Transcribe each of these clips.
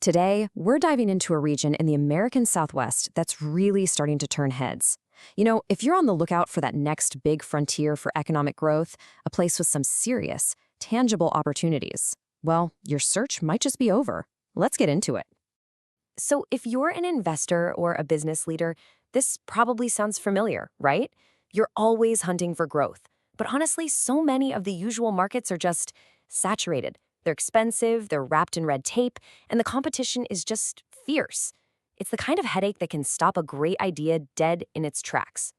Today, we're diving into a region in the American Southwest that's really starting to turn heads. If you're on the lookout for that next big frontier for economic growth, a place with some serious, tangible opportunities, well, your search might just be over. Let's get into it. So, if you're an investor or a business leader, this probably sounds familiar, right? You're always hunting for growth. But honestly, so many of the usual markets are just saturated. They're expensive, they're wrapped in red tape, and the competition is just fierce. It's the kind of headache that can stop a great idea dead in its tracks.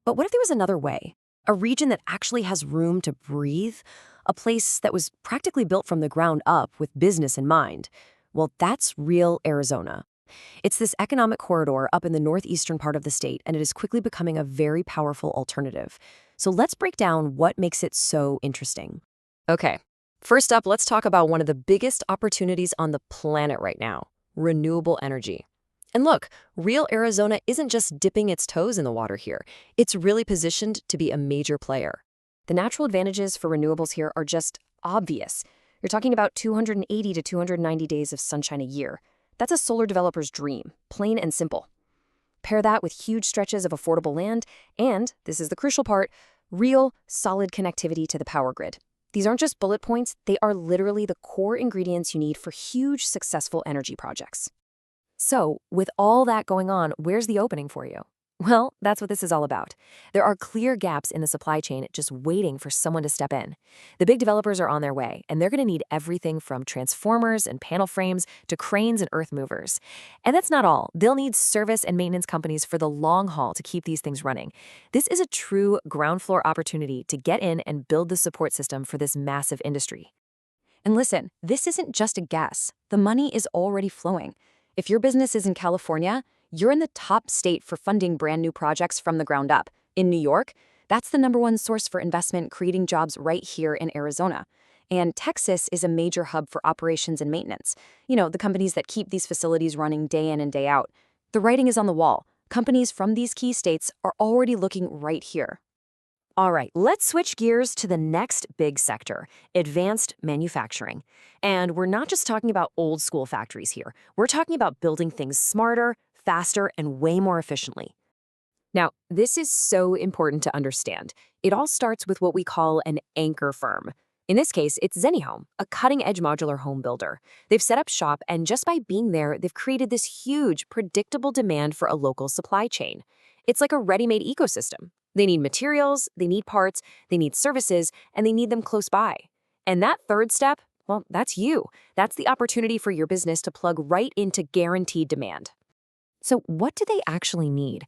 But what if there was another way? A region that actually has room to breathe? A place that was practically built from the ground up with business in mind? Well, that's real Arizona. It's this economic corridor up in the northeastern part of the state, and it is quickly becoming a very powerful alternative. So let's break down what makes it so interesting. Okay, first up, let's talk about one of the biggest opportunities on the planet right now, renewable energy. And look, real Arizona isn't just dipping its toes in the water here. It's really positioned to be a major player. The natural advantages for renewables here are just obvious. You're talking about 280 to 290 days of sunshine a year. That's a solar developer's dream, plain and simple. Pair that with huge stretches of affordable land and, this is the crucial part, real, solid connectivity to the power grid. These aren't just bullet points, they are literally the core ingredients you need for huge, successful energy projects. So, with all that going on, where's the opening for you? Well, that's what this is all about. There are clear gaps in the supply chain just waiting for someone to step in. The big developers are on their way, and they're going to need everything from transformers and panel frames to cranes and earth movers. And that's not all. They'll need service and maintenance companies for the long haul to keep these things running. This is a true ground floor opportunity to get in and build the support system for this massive industry. And listen, this isn't just a guess. The money is already flowing. If your business is in California, you're in the top state for funding brand new projects from the ground up. In New York, that's the #1 source for investment creating jobs right here in Arizona. And Texas is a major hub for operations and maintenance. The companies that keep these facilities running day in and day out. The writing is on the wall. Companies from these key states are already looking right here. All right, let's switch gears to the next big sector, advanced manufacturing. And we're not just talking about old school factories here. We're talking about building things smarter, faster, and way more efficiently. Now, this is so important to understand. It all starts with what we call an anchor firm. In this case, it's Zenihome, a cutting-edge modular home builder. They've set up shop, and just by being there, they've created this huge, predictable demand for a local supply chain. It's like a ready-made ecosystem. They need materials, they need parts, they need services, and they need them close by. And that third step, well, that's you. That's the opportunity for your business to plug right into guaranteed demand. So what do they actually need?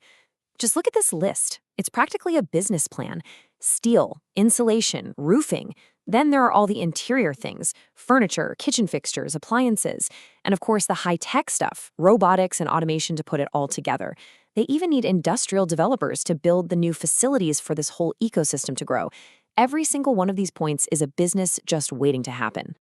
Just look at this list. It's practically a business plan. Steel, insulation, roofing. Then there are all the interior things, furniture, kitchen fixtures, appliances, and of course the high-tech stuff, robotics and automation to put it all together. They even need industrial developers to build the new facilities for this whole ecosystem to grow. Every single one of these points is a business just waiting to happen.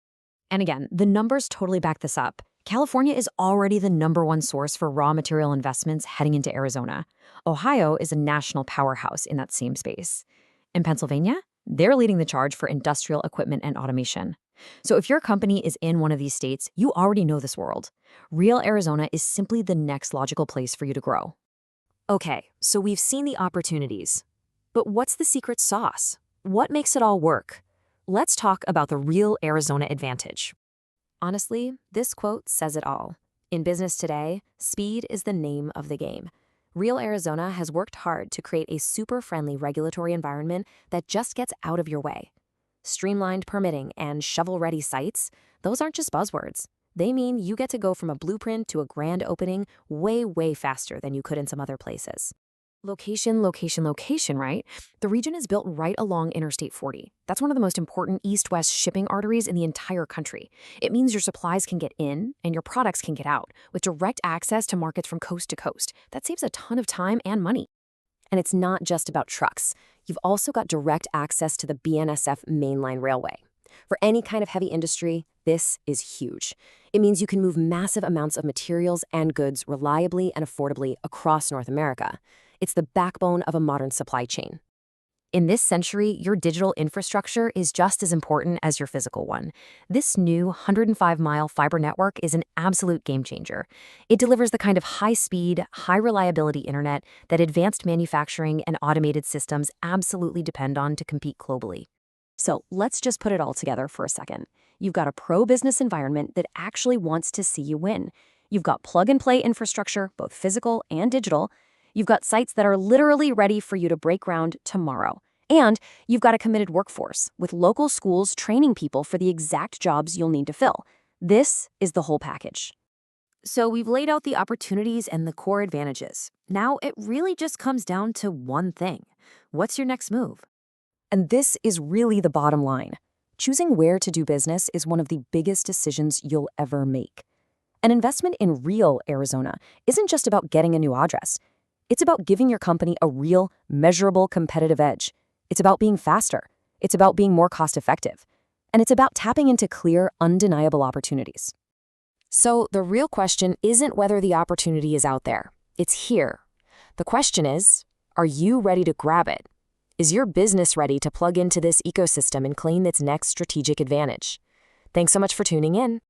And again, the numbers totally back this up. California is already the #1 source for raw material investments heading into Arizona. Ohio is a national powerhouse in that same space. In Pennsylvania, they're leading the charge for industrial equipment and automation. So if your company is in one of these states, you already know this world. Real Arizona is simply the next logical place for you to grow. Okay, so we've seen the opportunities. But what's the secret sauce? What makes it all work? Let's talk about the real Arizona advantage. Honestly, this quote says it all. In business today, speed is the name of the game. Real Arizona has worked hard to create a super-friendly regulatory environment that just gets out of your way. Streamlined permitting and shovel-ready sites, those aren't just buzzwords. They mean you get to go from a blueprint to a grand opening way, way faster than you could in some other places. Location, location, location, right? The region is built right along Interstate 40. That's one of the most important east-west shipping arteries in the entire country. It means your supplies can get in and your products can get out, with direct access to markets from coast to coast. That saves a ton of time and money. And it's not just about trucks. You've also got direct access to the BNSF mainline railway. For any kind of heavy industry, this is huge. It means you can move massive amounts of materials and goods reliably and affordably across North America. It's the backbone of a modern supply chain. In this century, your digital infrastructure is just as important as your physical one. This new 105-mile fiber network is an absolute game changer. It delivers the kind of high-speed, high-reliability internet that advanced manufacturing and automated systems absolutely depend on to compete globally. So let's just put it all together for a second. You've got a pro-business environment that actually wants to see you win. You've got plug-and-play infrastructure, both physical and digital. You've got sites that are literally ready for you to break ground tomorrow. And you've got a committed workforce, with local schools training people for the exact jobs you'll need to fill. This is the whole package. So we've laid out the opportunities and the core advantages. Now it really just comes down to one thing. What's your next move? And this is really the bottom line. Choosing where to do business is one of the biggest decisions you'll ever make. An investment in real Arizona isn't just about getting a new address. It's about giving your company a real, measurable competitive edge. It's about being faster. It's about being more cost-effective. And it's about tapping into clear, undeniable opportunities. So the real question isn't whether the opportunity is out there. It's here. The question is, are you ready to grab it? Is your business ready to plug into this ecosystem and claim its next strategic advantage? Thanks so much for tuning in.